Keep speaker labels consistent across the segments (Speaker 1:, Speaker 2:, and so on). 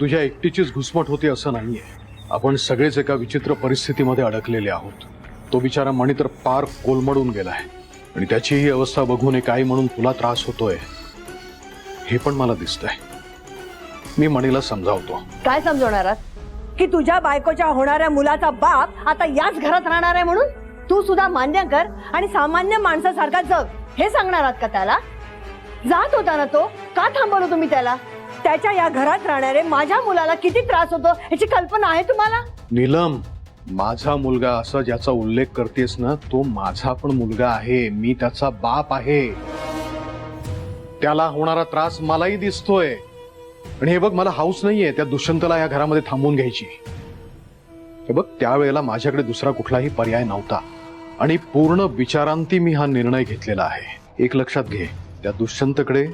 Speaker 1: तुझ्या एकटीचीच घुसमट होती असं नाहीये. आपण सगळेच एका विचित्र परिस्थितीमध्ये अडकलेले आहोत. तो बिचारा मणी तर पार कोलमडून गेलाय आणि त्याची ही अवस्था बघून एक आई म्हणून तुला त्रास होतोय हे पण मला दिसतंय. मी मणीला समजावतो.
Speaker 2: काय समजवणार आहात? की तुझ्या बायकोच्या होणाऱ्या मुलाचा बाप आता याच घरात राहणार आहे म्हणून तू सुद्धा मान्य कर आणि सामान्य माणसासारखा जग हे सांगणार आहात का त्याला? जात होता ना तो, का थांबवलं तुम्ही त्याला? त्याच्या या घरात राहणारे माझ्या मुलाला किती त्रास होतो याची कल्पना आहे तुम्हाला?
Speaker 1: नीलम, माझा मुलगा असं ज्याचा उल्लेख करतेस ना, तो माझा पण मुलगा आहे. मी त्याचा बाप आहे. त्याला होणारा त्रास मलाही दिसतोय. आणि हे बघ, मला हाऊस नाहीये त्या दुष्यंतला या घरामध्ये थांबवून घ्यायची. हे बघ, त्यावेळेला माझ्याकडे दुसरा कुठलाही पर्याय नव्हता आणि पूर्ण विचारांती मी हा निर्णय घेतलेला आहे. एक लक्षात घे, त्या दुष्यंतकडे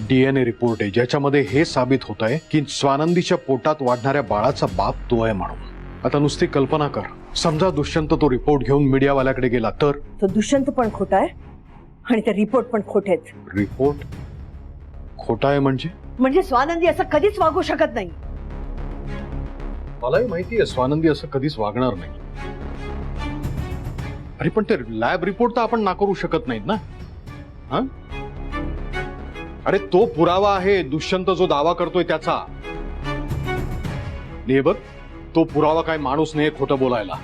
Speaker 1: DNA रिपोर्ट आहे ज्याच्यामध्ये हे साबित होत आहे की स्वानंदीच्या पोटात वाढणाऱ्या बाळाचा बाप तो आहे म्हणून. आता नुसती कल्पना कर, समजा दुष्यंत तो रिपोर्ट घेऊन मीडियावाल्याकडे गेला तर?
Speaker 2: तो दुष्यंत पण खोटा आहे आणि ते रिपोर्ट पण खोटे आहेत.
Speaker 1: रिपोर्ट खोटा आहे म्हणजे
Speaker 2: स्वानंदी असं कधीच वागू शकत नाही.
Speaker 1: मलाही माहिती आहे स्वानंदी असं कधीच वागणार नाही. अरे पण ते लॅब रिपोर्ट तर आपण नाकारू शकत नाहीत ना. हा, अरे तो पुरावा आहे दुष्यंत जो दावा करतोय त्याचा. हे बघ, तो पुरावा काय माणूस नाही खोटं बोलायला.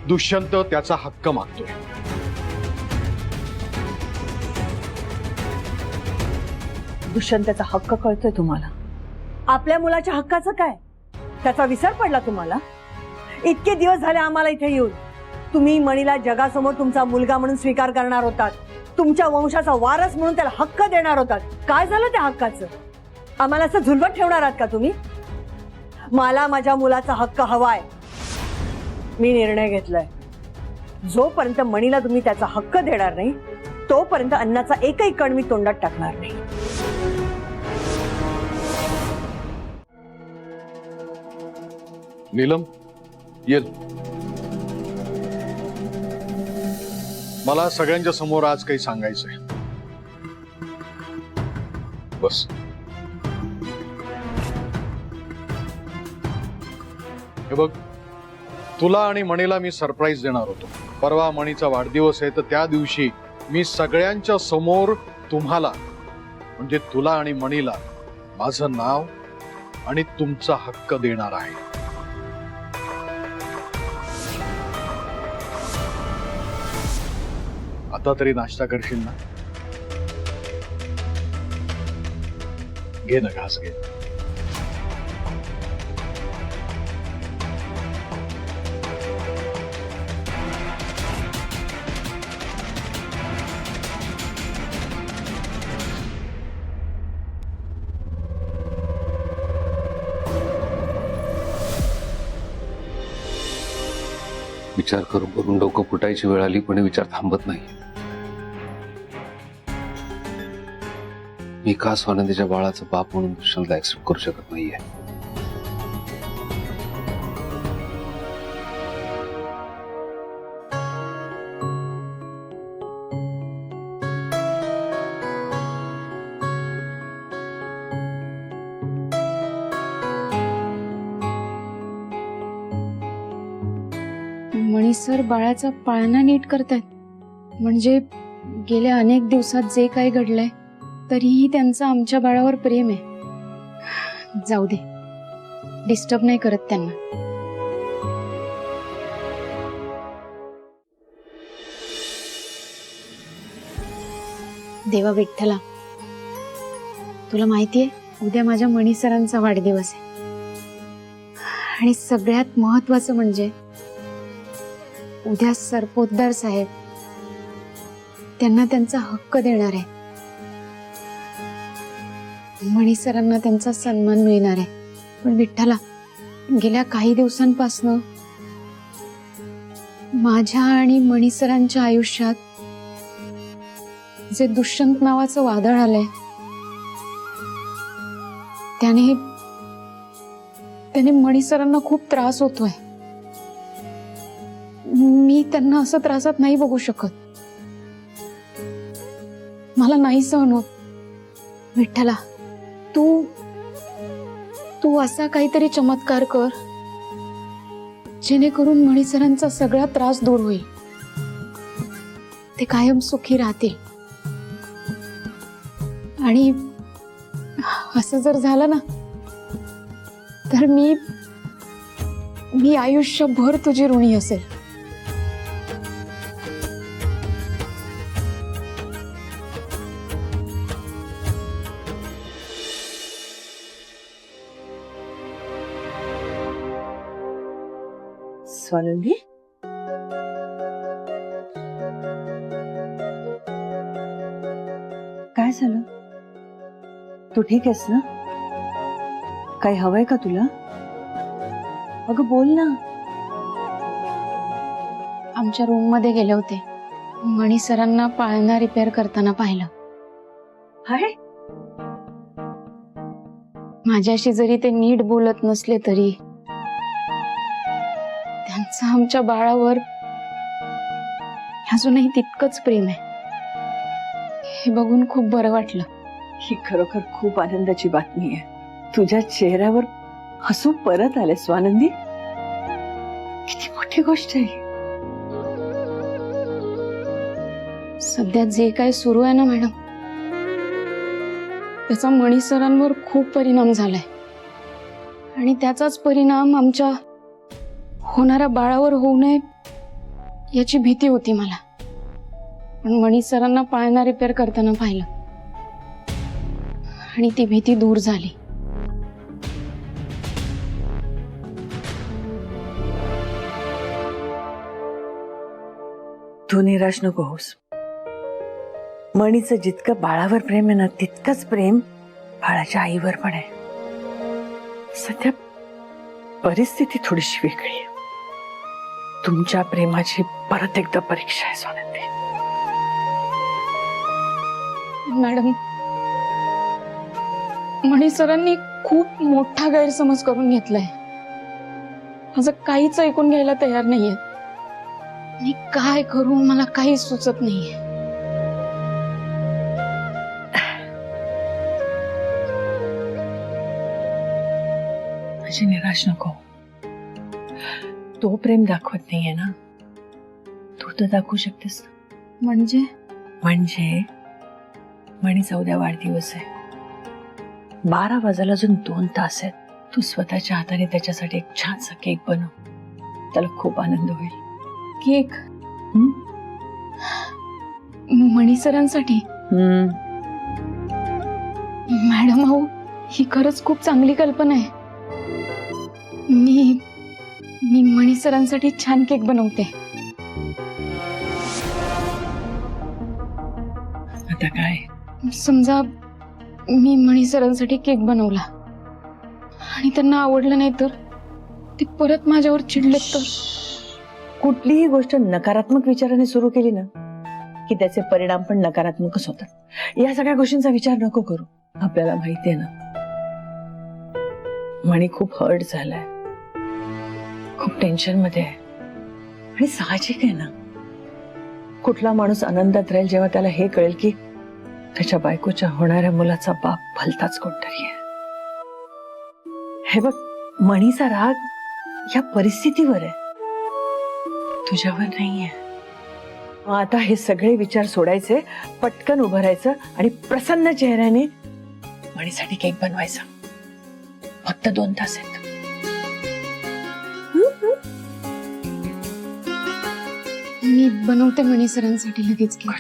Speaker 1: दुष्यंत त्याचा हक्क मागतोय.
Speaker 2: दुष्यंतचा हक्क कळतोय तुम्हाला? आपल्या मुलाच्या हक्काचं काय? त्याचा विसर पडला तुम्हाला? इतके दिवस झाले आम्हाला इथे येऊन तुम्ही मणीला जगासमोर तुमचा मुलगा म्हणून स्वीकार करणार होतात, तुमच्या वंशाचा वारस म्हणून त्याला हक्क देणार होतात. काय झालं त्या हक्काचं? आम्हाला असं झुलवत ठेवणार आहात का तुम्ही? मला माझ्या मुलाचा हक्क हवाय. मी निर्णय घेतलाय, जोपर्यंत मणीला तुम्ही त्याचा हक्क देणार नाही तोपर्यंत अन्नाचा एकही कण मी तोंडात टाकणार नाही.
Speaker 1: नीलम, ये. मला सगळ्यांच्या समोर आज काही सांगायचंय. बस. हे बघ, तुला आणि मणीला मी सरप्राईज देणार होतो. परवा मणीचा वाढदिवस आहे, तर त्या दिवशी मी सगळ्यांच्या समोर तुम्हाला म्हणजे तुला आणि मणीला माझं नाव आणि तुमचा हक्क देणार आहे. आता तरी नाश्ता करशील ना? घे ना, घास घे.
Speaker 3: विचार करून करून डोकं फुटायची वेळ आली, पण विचार थांबत नाही. मी का स्वानंदीच्या बाळाचा बाप म्हणून दुष्यंतला ऍक्सेप्ट करू शकत नाहीये?
Speaker 4: मणी सर बाळाचा पाळणा नीट करतायत. म्हणजे गेल्या अनेक दिवसात जे काही घडलंय तरीही त्यांचं आमच्या बाळावर प्रेम आहे. जाऊ दे, डिस्टर्ब नाही करत त्यांना. देवा विठ्ठला, तुला माहितीये उद्या माझ्या मणी सरांचा वाढदिवस आहे आणि सगळ्यात महत्वाचं म्हणजे उद्या सरपोतदार साहेब त्यांना त्यांचा हक्क देणार आहे. मणी सरांना त्यांचा सन्मान मिळणार आहे. पण विठ्ठला, गेल्या काही दिवसांपासून माझ्या आणि मणी सरांच्या आयुष्यात जे दुष्यंत नावाचं वादळ आलंय त्याने मणी सरांना खूप त्रास होतोय. मी त्यांना असं त्रासात नाही बघू शकत. मला नाही सहन होत. विठ्ठला, तू तू असा काहीतरी चमत्कार कर जेणेकरून मणी सरांचा सगळा त्रास दूर होईल, ते कायम सुखी राहतील. आणि असं जर झालं ना तर मी आयुष्यभर तुझी ऋणी असेल.
Speaker 2: स्वानंदी, काय झालं? तू ठीक आहेस ना? काही हवंय का तुला? अगं बोल ना.
Speaker 4: आमच्या रूम मध्ये गेले होते, मणी सरांना पाळणा रिपेअर करताना पाहिलं.
Speaker 2: हाय,
Speaker 4: माझ्याशी जरी ते नीट बोलत नसले तरी त्यांचं आमच्या बाळावर अजूनही तितकंच प्रेम आहे. हे बघून खूप बरं वाटलं.
Speaker 2: ही खरोखर खूप आनंदाची बातमी आहे. तुझ्या चेहऱ्यावर हसू परत आले स्वानंदी. किती मोठी गोष्ट आहे.
Speaker 4: सध्या जे काही सुरू आहे ना मॅडम, त्याचा मणी सरांवर खूप परिणाम झालाय आणि त्याचाच परिणाम आमच्या होणाऱ्या बाळावर होऊ नये याची भीती होती मला. पण मणी सरांना पाळणा रिपेअर करताना पाहिलं आणि ती भीती दूर झाली.
Speaker 2: तू निराश नको होस. मणीचं जितकं बाळावर प्रेम आहे ना, तितकंच प्रेम बाळाच्या आईवर पण आहे. सध्या परिस्थिती थोडीशी वेगळी आहे. तुमच्या प्रेमाची परत एकदा परीक्षा आहे स्वानंदी.
Speaker 4: मॅडम, मणी सरांनी खूप मोठा गैरसमज करून घेतलाय. माझं काहीच ऐकून घ्यायला तयार नाहीये. मी काय करू मला काही सुचत नाहीये.
Speaker 2: माझी निराश नको. तो प्रेम दाखवत नाहीये ना, तू तर दाखवू शकतेस ना.
Speaker 4: म्हणजे
Speaker 2: मणीचा उद्या वाढदिवस आहे. 12 वाजायला अजून 2 तास आहेत. तू स्वतःच्या हाताने त्याच्यासाठी एक छानसा केक बनव. त्याला खूप आनंद होईल.
Speaker 4: केक? मणी सरांसाठी? मॅडम अहो, ही खरंच खूप चांगली कल्पना आहे. मी मणी सरांसाठी छान केक बनवते.
Speaker 2: आता काय?
Speaker 4: समजा मी मणी सरांसाठी केक बनवला आणि त्यांना आवडलं नाही तर? ते परत माझ्यावर चिडले तर?
Speaker 2: कुठलीही गोष्ट नकारात्मक विचाराने सुरू केली ना की त्याचे परिणाम पण नकारात्मकच होतात. या सगळ्या गोष्टींचा विचार नको करू. आपल्याला माहिती आहे ना, मणी खूप हर्ट झालाय, खूप टेन्शन मध्ये आहे. आणि साहजिक आहे ना, कुठला माणूस आनंदात राहील जेव्हा त्याला हे कळेल की त्याच्या बायकोच्या होणाऱ्या मुलाचा बाप भलताच कोणतरी आहे. हे बघ, मणीचा राग या परिस्थितीवर आहे, तुझ्यावर नाहीये. आता हे सगळे विचार सोडायचे, पटकन उभं राहायचं आणि प्रसन्न चेहऱ्याने मणीसाठी केक बनवायचा. फक्त 2 तास आहेत.
Speaker 4: मी बनवते मणी सरांसाठी लगेच केक.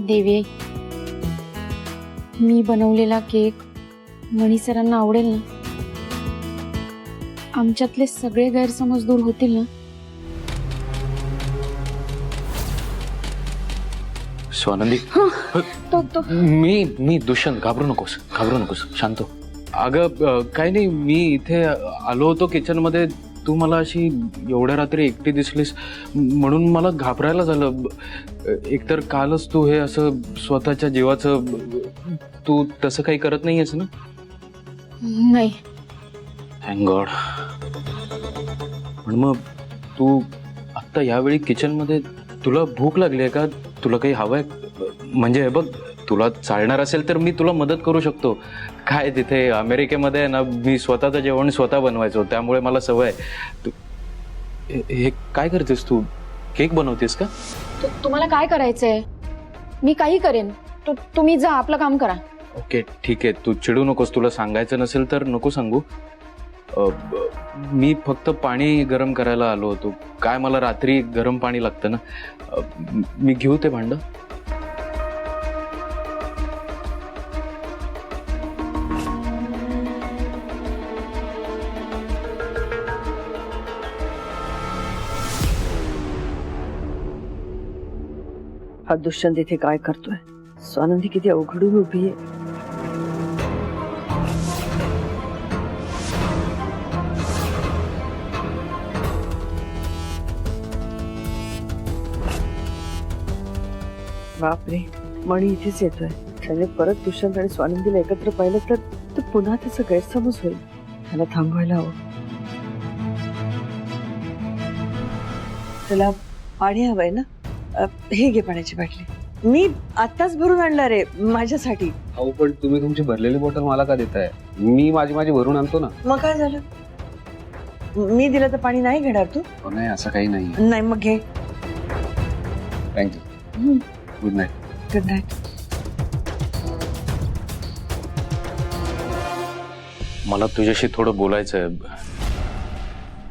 Speaker 4: देवी, मी बनवलेला केक मणी सरांना आवडेल ना? आमच्यातले सगळे गैरसमज दूर होतील ना?
Speaker 3: स्वानंदी,
Speaker 4: तो
Speaker 3: मी दुष्यंत, घाबरू नकोस, शांत हो. अगं काय नाही, मी इथे आलो होतो किचन मध्ये. तू मला अशी एवढ्या रात्री एकटी दिसलीस म्हणून मला घाबरायला झालं. एकतर कालच तू हे असं स्वतःच्या जीवाचं, तू तसं काही करत नाहीयेस ना?
Speaker 4: नाही.
Speaker 3: Thank God. पण मग तू आत्ता यावेळी किचनमध्ये तुला भूक लागली आहे का? तुला काही हवंय? म्हणजे हे बघ, तुला चालणार असेल तर मी तुला मदत करू शकतो. काय तिथे अमेरिकेमध्ये आहे ना, मी स्वतःचं जेवण स्वतः बनवायचो, त्यामुळे मला सवय आहे. हे काय करतेस तू? केक बनवतेस का?
Speaker 4: तुम्हाला काय करायचंय? मी काही करेन. तुम्ही जा, आपलं काम करा.
Speaker 3: ओके ठीक आहे, तू चिडू नकोस. तुला सांगायचं नसेल तर नको सांगू. मी फक्त पाणी गरम करायला आलो होतो. काय मला रात्री गरम पाणी लागतं ना. मी घेऊ ते भांडं?
Speaker 2: हा दुष्यंत इथे काय करतोय? स्वानंदी किती अवघडून उभी आहे. बापरे, मणी इथेच येतोय. त्याने परत दुष्यंत आणि स्वानंदीला एकत्र पाहिलं तर पुन्हा त्याचा गैरसमज होईल. त्याला थांबवायला हवं. त्याला पाणी हवंय ना? हे घे पाण्याची बाटली. मी आत्ताच भरून आणणार आहे माझ्यासाठी.
Speaker 5: अहो पण तुम्ही तुमची भरलेली बॉटल मला का देताय? मी माझी भरून आणतो ना.
Speaker 2: मग काय झालं? मी दिलं तर पाणी नाही घेणार तू?
Speaker 5: हो नाही, असं काही नाही.
Speaker 2: नाही मग घे.
Speaker 5: Thank you. Good night.
Speaker 2: Good night.
Speaker 3: मला तुझ्याशी थोडं बोलायचं आहे.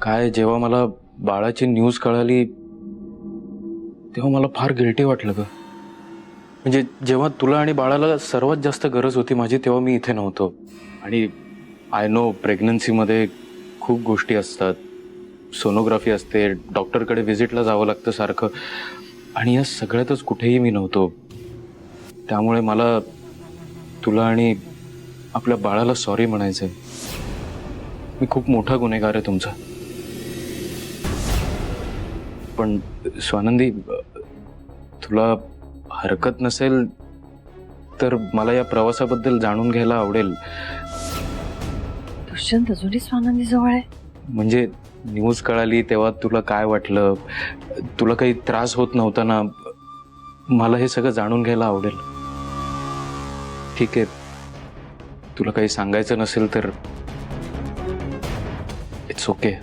Speaker 3: काय, जेव्हा मला बाळाची न्यूज कळाली तेव्हा मला फार गिल्टी वाटलं ग. म्हणजे जेव्हा तुला आणि बाळाला सर्वात जास्त गरज होती माझी, तेव्हा मी इथे नव्हतो. आणि आय नो, प्रेग्नन्सीमध्ये खूप गोष्टी असतात. सोनोग्राफी असते, डॉक्टरकडे व्हिजिटला जावं लागतं सारखं, आणि या सगळ्यातच कुठेही मी नव्हतो. त्यामुळे मला तुला आणि आपल्या बाळाला सॉरी म्हणायचंय. मी खूप मोठा गुन्हेगार आहे तुमचा. पण स्वानंदी, तुला हरकत नसेल तर मला या प्रवासाबद्दल जाणून घ्यायला आवडेल.
Speaker 2: दुष्यंत अजूनही स्वानंदी जवळ आहे?
Speaker 3: म्हणजे न्यूज कळाली तेव्हा तुला काय वाटलं? तुला काही त्रास होत नव्हता ना? मला हे सगळं जाणून घ्यायला आवडेल. ठीक आहे, तुला काही सांगायचं नसेल तर इट्स ओके.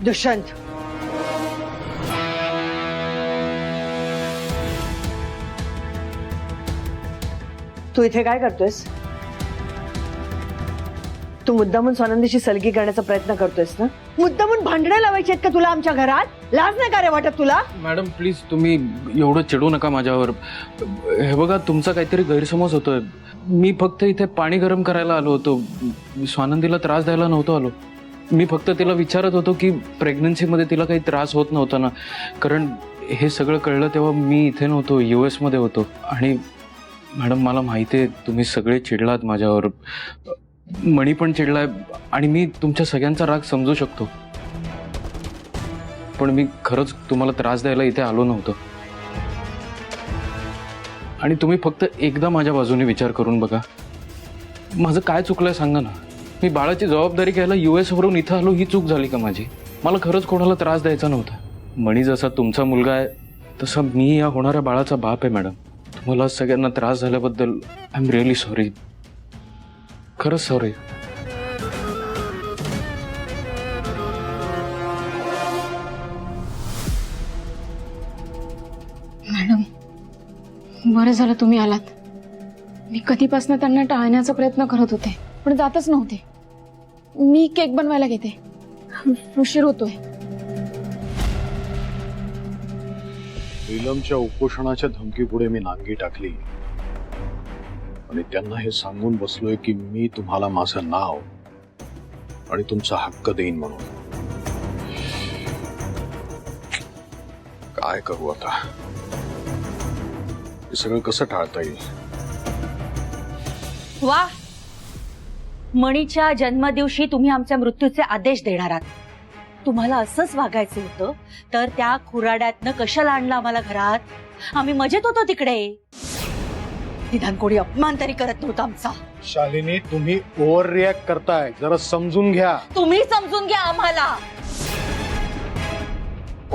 Speaker 2: दुष्यंत, तू इथे काय करतोयस? तू मुद्दामून स्वानंदीशी सलगी करण्याचा प्रयत्न करतोयस ना? मुद्दामून भांडणं लावायची आहेत का तुला आमच्या घरात? लाज नाही का रे वाटत तुला?
Speaker 3: मॅडम प्लीज, तुम्ही एवढं चिडू नका माझ्यावर. हे बघा, तुमचा काहीतरी गैरसमज होतोय. मी फक्त इथे पाणी गरम करायला आलो होतो. स्वानंदीला त्रास द्यायला नव्हतो आलो. मी फक्त तिला विचारत होतो की प्रेग्नन्सीमध्ये तिला काही त्रास होत नव्हता ना. कारण हे सगळं कळलं तेव्हा मी इथे नव्हतो, US मध्ये होतो. आणि मॅडम, मला माहिती आहे तुम्ही सगळे चिडलात माझ्यावर. मणी पण चिडलाय आणि मी तुमच्या सगळ्यांचा राग समजू शकतो. पण मी खरंच तुम्हाला त्रास द्यायला इथे आलो नव्हतो. आणि तुम्ही फक्त एकदा माझ्या बाजूने विचार करून बघा. माझं काय चुकलंय सांगा ना. मी बाळाची जबाबदारी घ्यायला US वरून इथं आलो, ही चूक झाली का माझी? मला खरंच कोणाला त्रास द्यायचा नव्हता. मणी जसा तुमचा मुलगा आहे तसा मी या होणाऱ्या बाळाचा बाप आहे. मॅडम, तुम्हाला सगळ्यांना त्रास झाल्याबद्दल आय एम रिअली सॉरी. खरंच सॉरी.
Speaker 4: मॅडम, बरं झालं तुम्ही आलात. मी कधीपासून त्यांना टाळण्याचा प्रयत्न करत होते, पण जातच नव्हते. मी केक बनवायला घेते, उशीर होतोय.
Speaker 1: नीलमच्या उपोषणाच्या धमकीपुढे मी नांगी टाकली आणि त्यांना हे सांगून बसलोय की मी तुम्हाला माझं नाव आणि तुमचा हक्क देईन म्हणून. काय करू आता? हे सगळं कसं टाळता येईल?
Speaker 6: वा, मणीच्या जन्मदिवशी तुम्ही आमच्या मृत्यूचे आदेश देणार आहात. तुम्हाला असंच वागायचं होतं तर त्या खुराड्यातनं कशाला आणलं आम्हाला घरात? आम्ही मजेत होतो तिकडे. निदान कोणी अपमान तरी करत नव्हता आमचा.
Speaker 1: शालिनी, तुम्ही ओव्हर रिॲक्ट करताय, जरा समजून घ्या.
Speaker 6: तुम्ही समजून घ्या आम्हाला.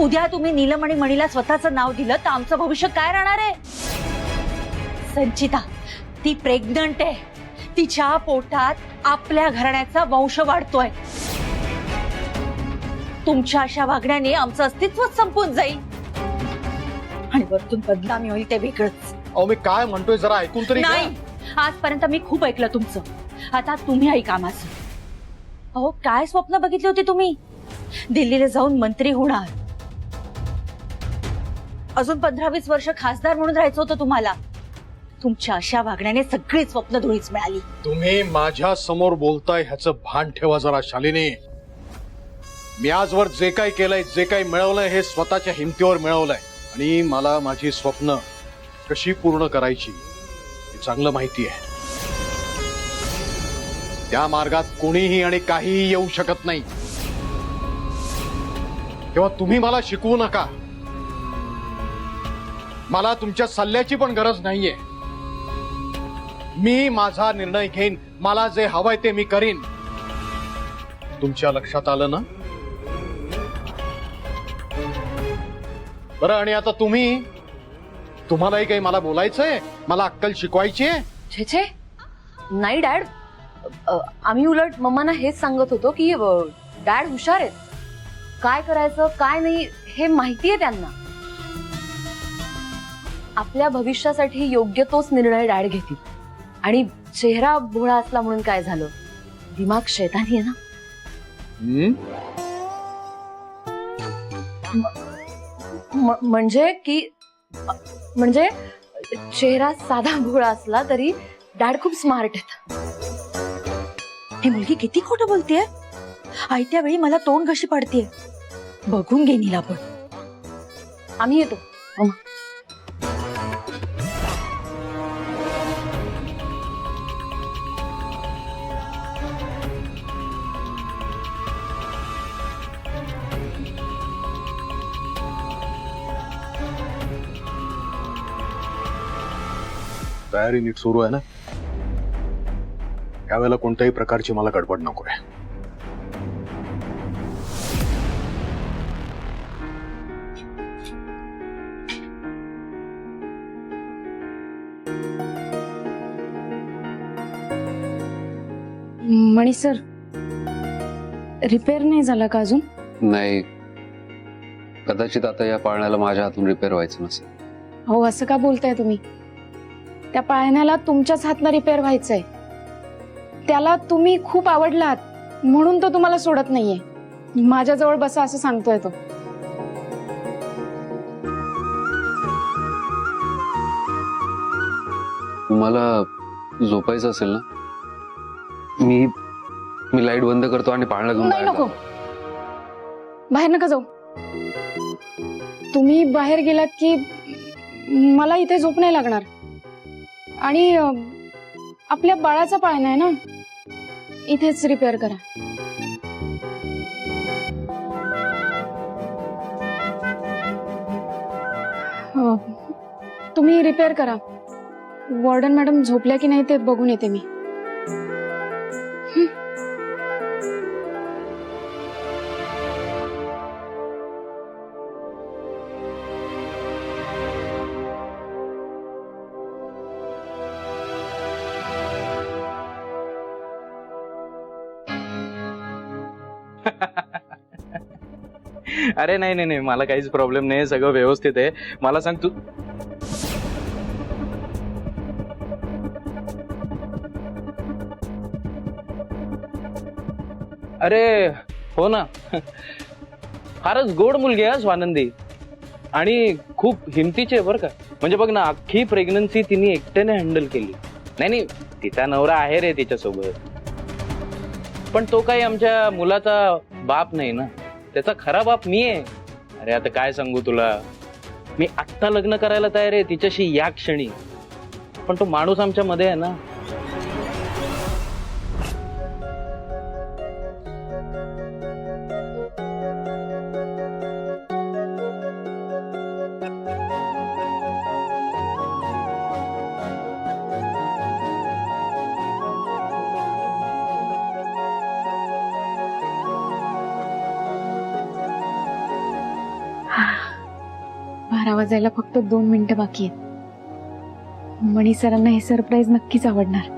Speaker 6: उद्या तुम्ही नीलम आणि मणीला स्वतःचं नाव दिलं तर आमचं भविष्य काय राहणार आहे? संचिता ती प्रेग्नंट आहे. तिच्या पोटात आपल्या घराण्याचा वंश वाढतोय. तुमच्या अशा वागण्याने आमचं अस्तित्व संपून जाईल आणि वरतून बदनामी होईल ते वेगळंच.
Speaker 1: अहो, मी काय म्हणतोय जरा ऐकून तरी घ्या.
Speaker 6: नाही, आजपर्यंत मी खूप ऐकलं तुमचं. आता तुम्ही ऐका माझं. अहो, काय स्वप्न बघितले होते तुम्ही? दिल्लीला जाऊन मंत्री होणार, अजून 15-20 वर्ष खासदार म्हणून राहायचं होतं तुम्हाला. तुमच्या अशा वागण्याने सगळी स्वप्न धुळीच मिळाली.
Speaker 1: तुम्ही माझ्या समोर बोलताय ह्याचं भान ठेवा जरा शालिनी. मी आजवर जे काही केलंय, जे काही मिळवलंय, हे स्वतःच्या हिमतीवर मिळवलंय आणि मला माझी स्वप्न कशी पूर्ण करायची हे चांगलं माहिती आहे. त्या मार्गात कोणीही आणि काहीही येऊ शकत नाही. तेव्हा तुम्ही मला शिकवू नका. मला तुमच्या सल्ल्याची पण गरज नाहीये. मी माझा निर्णय घेईन. मला जे हवंय ते मी करीन. तुमच्या लक्षात आलं ना? बरं, आणि आता तुम्हालाही काही मला बोलायचंय? मला अक्कल शिकवायची आहे?
Speaker 7: छे छे, नाही डॅड. आम्ही उलट मम्मांना हेच सांगत होतो की डॅड हुशार आहेत. काय करायचं काय नाही हे माहितीये त्यांना. आपल्या भविष्यासाठी योग्य तोच निर्णय डॅड घेतील. आणि चेहरा भोळा असला म्हणून काय झालं? दिमाग शैतानी आहे ना. म्हणजे चेहरा साधा भोळा असला तरी डॅड खूप स्मार्ट आहेत.
Speaker 6: ही मुलगी किती खोटं बोलतेय. आयत्या वेळी मला तोंड कशी पडतेय. बघून घे नीला पण.
Speaker 7: आम्ही येतो.
Speaker 1: तयारी नीट सुरू आहे ना? यावेळेला कोणत्याही प्रकारची मला गडबड नको आहे.
Speaker 4: मणी सर, रिपेअर नाही झाला का अजून?
Speaker 5: नाही, कदाचित आता या पाळण्याला माझ्या हातून रिपेअर व्हायचं नसेल.
Speaker 4: हो, असं का बोलताय तुम्ही? त्या पाळण्याला तुमच्याच हातनं रिपेअर व्हायचंय. त्याला तुम्ही खूप आवडलात म्हणून तो तुम्हाला सोडत नाहीये. माझ्याजवळ बसा असं सांगतोय तो.
Speaker 5: तुम्हाला झोपायचं असेल ना? मी लाईट बंद करतो आणि पाळणा घेऊन
Speaker 4: नाही,
Speaker 5: बाहेर
Speaker 4: नको.
Speaker 5: जातो.
Speaker 4: बाहेर नका जाऊ. तुम्ही बाहेर गेलात की मला इथे झोप नाही लागणार. आणि आपल्या बाळाचा पाळणा आहे ना, इथेच रिपेअर करा. तुम्ही रिपेअर करा. वॉर्डन मॅडम झोपल्या की नाही ते बघून येते मी.
Speaker 3: अरे नाही नाही नाही, मला काहीच प्रॉब्लेम नाही, सगळं व्यवस्थित आहे. मला सांग तू. अरे हो ना, फारच गोड मुलगी आहे स्वानंदी. आणि खूप हिमतीची आहे बरं का. म्हणजे बघ ना, अख्खी प्रेग्नन्सी तिने एकट्याने हँडल केली. नाही नाही, तिचा नवरा आहे रे तिच्यासोबत, पण तो काही आमच्या मुलाचा बाप नाही ना. त्याचा खरा बाप मी आहे. अरे आता काय सांगू तुला, मी आत्ता लग्न करायला तयार आहे तिच्याशी या क्षणी, पण तो माणूस आमच्या मध्ये आहे ना.
Speaker 4: बारा वाजायला फक्त 2 मिनिटं बाकी आहेत. मणी सरांना हे सरप्राईज नक्कीच आवडणार.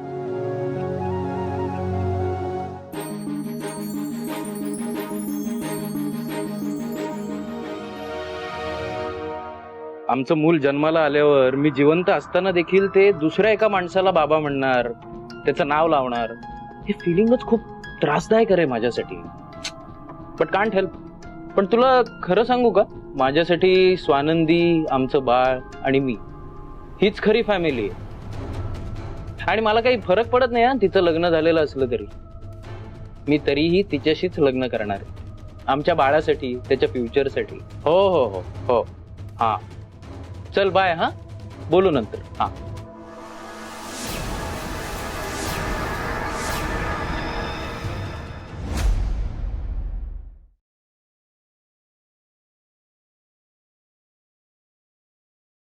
Speaker 3: आमचं मूल जन्माला आल्यावर मी जिवंत असताना देखील ते दुसऱ्या एका माणसाला बाबा म्हणणार, त्याचं नाव लावणार. हे फिलिंगच खूप त्रासदायक आहे माझ्यासाठी. But can't help. पण तुला खरं सांगू का, माझ्यासाठी स्वानंदी, आमचं बाळ आणि मी हीच खरी फॅमिली आहे. आणि मला काही फरक पडत नाही तिचं लग्न झालेलं असलं तरी. मी तरीही तिच्याशीच लग्न करणार आहे, आमच्या बाळासाठी, त्याच्या फ्युचरसाठी. हो हो हो हो. हा चल बाय. हा बोलू नंतर. हा.